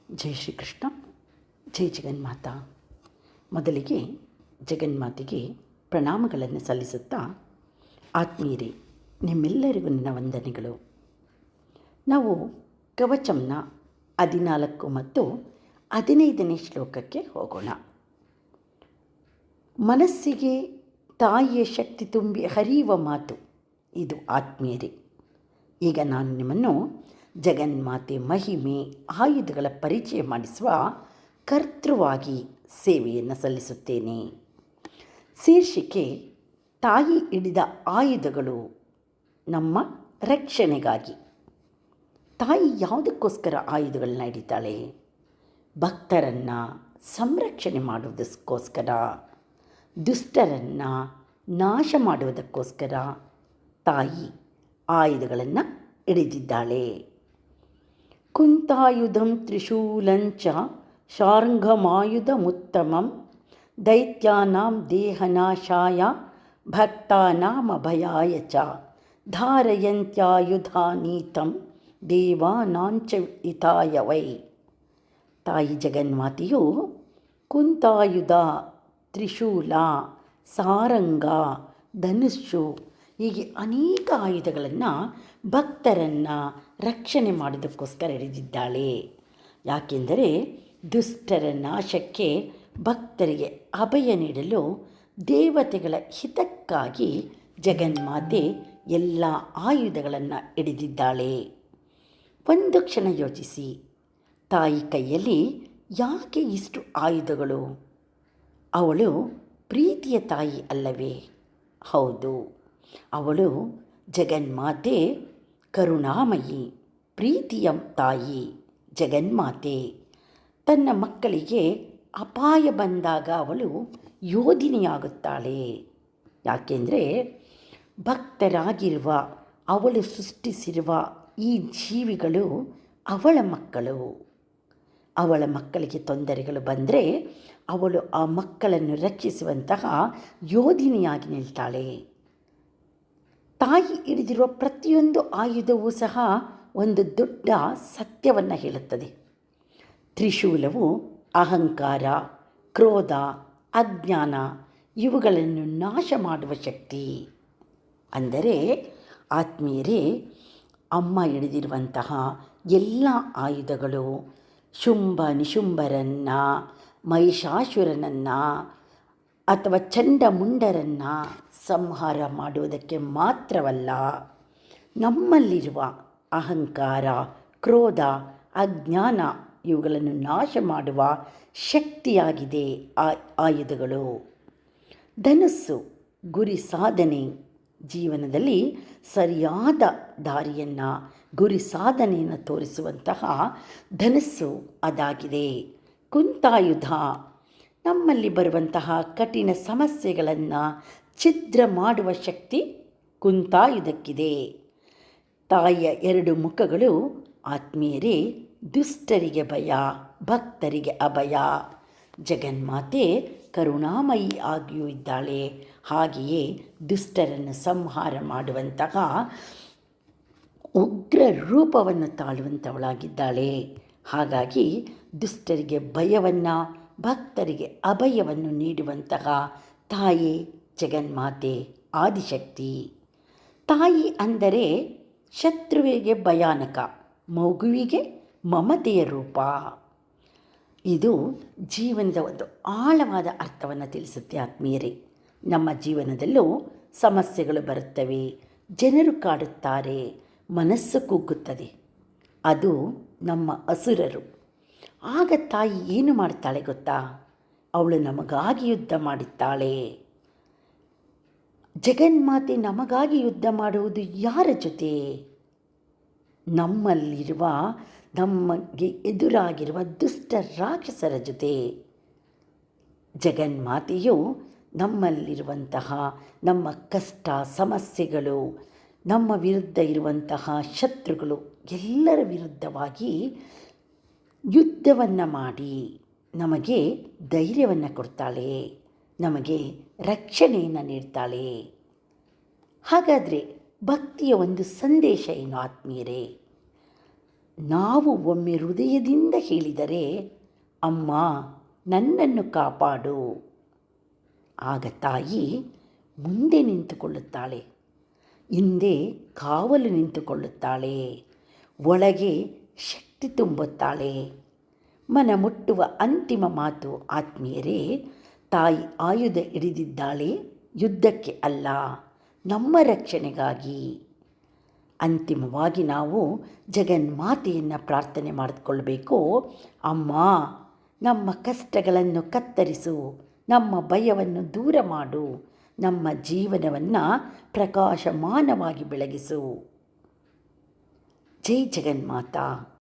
ಜೈ ಶ್ರೀಕೃಷ್ಣ. ಜೈ ಜಗನ್ಮಾತಾ. ಮೊದಲಿಗೆ ಜಗನ್ಮಾತೆಗೆ ಪ್ರಣಾಮಗಳನ್ನು ಸಲ್ಲಿಸುತ್ತಾ, ಆತ್ಮೀಯರೇ, ನಿಮ್ಮೆಲ್ಲರಿಗೂ ನನ್ನ ವಂದನೆಗಳು. ನಾವು ಕವಚಂನ 14 ಮತ್ತು 15ನೇ ಶ್ಲೋಕಕ್ಕೆ ಹೋಗೋಣ. ಮನಸ್ಸಿಗೆ ತಾಯಿಯ ಶಕ್ತಿ ತುಂಬಿ ಹರಿಯುವ ಮಾತು ಇದು ಆತ್ಮೀಯರೇ. ಈಗ ನಾನು ನಿಮ್ಮನ್ನು ಜಗನ್ಮಾತೆ ಮಹಿಮೆ, ಆಯುಧಗಳ ಪರಿಚಯ ಮಾಡಿಸುವ ಕರ್ತೃವಾಗಿ ಸೇವೆಯನ್ನು ಸಲ್ಲಿಸುತ್ತೇನೆ. ಶೀರ್ಷಿಕೆ: ತಾಯಿ ಹಿಡಿದ ಆಯುಧಗಳು ನಮ್ಮ ರಕ್ಷಣೆಗಾಗಿ. ತಾಯಿ ಯಾವುದಕ್ಕೋಸ್ಕರ ಆಯುಧಗಳನ್ನ ಹಿಡಿತಾಳೆ? ಭಕ್ತರನ್ನು ಸಂರಕ್ಷಣೆ ಮಾಡುವುದಕ್ಕೋಸ್ಕರ, ದುಷ್ಟರನ್ನು ನಾಶ ಮಾಡುವುದಕ್ಕೋಸ್ಕರ ತಾಯಿ ಆಯುಧಗಳನ್ನು ಹಿಡಿದಿದ್ದಾಳೆ. ಕುಂತಾಯುಧಂ ತ್ರಿಶೂಲಂಚ ಶಾರ್ಂಗಮಾಯುಧಮುತ್ತಮಂ ದೈತ್ಯಾನಾಂ ದೇಹನಾಶಾಯ ಭಕ್ತಾನಾಮಭಯಾಯ ಚ ಧಾರಯಂತ್ಯಾಯುಧಾನೀತಂ ದೇವಾನಾಂಚ ಹಿತಾಯ ವೈ. ತಾಯಿ ಜಗನ್ಮಾತೆಯು ಕುಂತಾಯುಧ, ತ್ರಿಶೂಲ, ಸಾರಂಗ, ಧನುಸ್ಸು ಹೀಗೆ ಅನೇಕ ಆಯುಧಗಳನ್ನು ಭಕ್ತರನ್ನು ರಕ್ಷಣೆ ಮಾಡೋದಕ್ಕೋಸ್ಕರ ಹಿಡಿದಿದ್ದಾಳೆ. ಯಾಕೆಂದರೆ ದುಷ್ಟರ ನಾಶಕ್ಕೆ ಭಕ್ತರಿಗೆ ಅಭಯ ನೀಡಲು ದೇವತೆಗಳ ಹಿತಕ್ಕಾಗಿ ಜಗನ್ಮಾತೆ ಎಲ್ಲ ಆಯುಧಗಳನ್ನು ಹಿಡಿದಿದ್ದಾಳೆ. ಒಂದು ಕ್ಷಣ ಯೋಚಿಸಿ, ತಾಯಿ ಕೈಯಲ್ಲಿ ಯಾಕೆ ಇಷ್ಟು ಆಯುಧಗಳು? ಅವಳು ಪ್ರೀತಿಯ ತಾಯಿ ಅಲ್ಲವೇ? ಹೌದು, ಅವಳು ಜಗನ್ಮಾತೆ, ಕರುಣಾಮಯಿ, ಪ್ರೀತಿಯ ತಾಯಿ ಜಗನ್ಮಾತೆ. ತನ್ನ ಮಕ್ಕಳಿಗೆ ಅಪಾಯ ಬಂದಾಗ ಅವಳು ಯೋಧಿನಿಯಾಗುತ್ತಾಳೆ. ಯಾಕೆಂದರೆ ಭಕ್ತರಾಗಿರುವ ಅವಳು ಸೃಷ್ಟಿಸಿರುವ ಈ ಜೀವಿಗಳು ಅವಳ ಮಕ್ಕಳು. ಅವಳ ಮಕ್ಕಳಿಗೆ ತೊಂದರೆಗಳು ಬಂದರೆ ಅವಳು ಆ ಮಕ್ಕಳನ್ನು ರಕ್ಷಿಸುವಂತಹ ಯೋಧಿನಿಯಾಗಿ ನಿಲ್ತಾಳೆ. ತಾಯಿ ಹಿಡಿದಿರುವ ಪ್ರತಿಯೊಂದು ಆಯುಧವೂ ಸಹ ಒಂದು ದೊಡ್ಡ ಸತ್ಯವನ್ನು ಹೇಳುತ್ತದೆ. ತ್ರಿಶೂಲವು ಅಹಂಕಾರ, ಕ್ರೋಧ, ಅಜ್ಞಾನ ಇವುಗಳನ್ನು ನಾಶ ಮಾಡುವ ಶಕ್ತಿ. ಅಂದರೆ ಆತ್ಮೀಯರೇ, ಅಮ್ಮ ಹಿಡಿದಿರುವಂತಹ ಎಲ್ಲ ಆಯುಧಗಳು ಶುಂಭ ನಿಶುಂಭರನ್ನು, ಮಹಿಷಾಸುರನನ್ನು ಅಥವಾ ಚಂಡಮುಂಡರನ್ನು ಸಂಹಾರ ಮಾಡುವುದಕ್ಕೆ ಮಾತ್ರವಲ್ಲ, ನಮ್ಮಲ್ಲಿರುವ ಅಹಂಕಾರ, ಕ್ರೋಧ, ಅಜ್ಞಾನ ಇವುಗಳನ್ನು ನಾಶ ಮಾಡುವ ಶಕ್ತಿಯಾಗಿದೆ ಆ ಆಯುಧಗಳು. ಧನುಸ್ಸು ಗುರಿ ಸಾಧನೆ, ಜೀವನದಲ್ಲಿ ಸರಿಯಾದ ದಾರಿಯನ್ನು, ಗುರಿ ಸಾಧನೆಯನ್ನು ತೋರಿಸುವಂತಹ ಧನುಸ್ಸು ಅದಾಗಿದೆ. ಕುಂತಾಯುಧ ನಮ್ಮಲ್ಲಿ ಬರುವಂತಹ ಕಠಿಣ ಸಮಸ್ಯೆಗಳನ್ನು ಛಿದ್ರ ಮಾಡುವ ಶಕ್ತಿ ಕುಂತಾಯುಧಕ್ಕಿದೆ. ತಾಯಿಯ 2 ಮುಖಗಳು ಆತ್ಮೀಯರೇ, ದುಷ್ಟರಿಗೆ ಭಯ, ಭಕ್ತರಿಗೆ ಅಭಯ. ಜಗನ್ಮಾತೆ ಕರುಣಾಮಯಿ ಆಗಿಯೂ ಇದ್ದಾಳೆ, ಹಾಗೆಯೇ ದುಷ್ಟರನ್ನು ಸಂಹಾರ ಮಾಡುವಂತಹ ಉಗ್ರ ರೂಪವನ್ನು ತಾಳುವಂಥವಳಾಗಿದ್ದಾಳೆ. ಹಾಗಾಗಿ ದುಷ್ಟರಿಗೆ ಭಯವನ್ನು, ಭಕ್ತರಿಗೆ ಅಭಯವನ್ನು ನೀಡುವಂತಹ ತಾಯಿ ಜಗನ್ಮಾತೆ, ಆದಿಶಕ್ತಿ. ತಾಯಿ ಅಂದರೆ ಶತ್ರುವಿಗೆ ಭಯಾನಕ, ಮಗುವಿಗೆ ಮಮತೆಯ ರೂಪ. ಇದು ಜೀವನದ ಒಂದು ಆಳವಾದ ಅರ್ಥವನ್ನು ತಿಳಿಸುತ್ತೆ ಆತ್ಮೀಯರೇ. ನಮ್ಮ ಜೀವನದಲ್ಲೂ ಸಮಸ್ಯೆಗಳು ಬರುತ್ತವೆ, ಜನರು ಕಾಡುತ್ತಾರೆ, ಮನಸ್ಸು ಕುಗ್ಗುತ್ತದೆ. ಅದು ನಮ್ಮ ಅಸುರರು. ಆಗ ತಾಯಿ ಏನು ಮಾಡ್ತಾಳೆ ಗೊತ್ತಾ? ಅವಳು ನಮಗಾಗಿ ಯುದ್ಧ ಮಾಡುತ್ತಾಳೆ. ಜಗನ್ಮಾತೆ ನಮಗಾಗಿ ಯುದ್ಧ ಮಾಡುವುದು ಯಾರ ಜೊತೆ? ನಮ್ಮಲ್ಲಿರುವ, ನಮಗೆ ಎದುರಾಗಿರುವ ದುಷ್ಟ ರಾಕ್ಷಸರ ಜೊತೆ. ಜಗನ್ಮಾತೆಯು ನಮ್ಮಲ್ಲಿರುವಂತಹ ನಮ್ಮ ಕಷ್ಟ, ಸಮಸ್ಯೆಗಳು, ನಮ್ಮ ವಿರುದ್ಧ ಇರುವಂತಹ ಶತ್ರುಗಳು ಎಲ್ಲರ ವಿರುದ್ಧವಾಗಿ ಯುದ್ಧವನ್ನು ಮಾಡಿ ನಮಗೆ ಧೈರ್ಯವನ್ನು ಕೊಡ್ತಾಳೆ, ನಮಗೆ ರಕ್ಷಣೆಯನ್ನು ನೀಡ್ತಾಳೆ. ಹಾಗಾದರೆ ಭಕ್ತಿಯ ಒಂದು ಸಂದೇಶ ಏನು ಆತ್ಮೀಯರೇ? ನಾವು ಒಮ್ಮೆ ಹೃದಯದಿಂದ ಹೇಳಿದರೆ, ಅಮ್ಮ ನನ್ನನ್ನು ಕಾಪಾಡು, ಆಗ ತಾಯಿ ಮುಂದೆ ನಿಂತುಕೊಳ್ಳುತ್ತಾಳೆ, ಹಿಂದೆ ಕಾವಲು ನಿಂತುಕೊಳ್ಳುತ್ತಾಳೆ, ಒಳಗೆ ಶಕ್ತಿ ತುಂಬುತ್ತಾಳೆ. ಮನ ಮುಟ್ಟುವ ಅಂತಿಮ ಮಾತು ಆತ್ಮೀಯರೇ, ತಾಯಿ ಆಯುಧ ಹಿಡಿದಿದ್ದಾಳೆ, ಯುದ್ಧಕ್ಕೆ ಅಲ್ಲ, ನಮ್ಮ ರಕ್ಷಣೆಗಾಗಿ. ಅಂತಿಮವಾಗಿ ನಾವು ಜಗನ್ಮಾತೆಯನ್ನು ಪ್ರಾರ್ಥನೆ ಮಾಡಿಕೊಳ್ಳಬೇಕು. ಅಮ್ಮ, ನಮ್ಮ ಕಷ್ಟಗಳನ್ನು ಕತ್ತರಿಸು, ನಮ್ಮ ಭಯವನ್ನು ದೂರ ಮಾಡು, ನಮ್ಮ ಜೀವನವನ್ನು ಪ್ರಕಾಶಮಾನವಾಗಿ ಬೆಳಗಿಸು. ಜೈ ಜಗನ್ಮಾತಾ.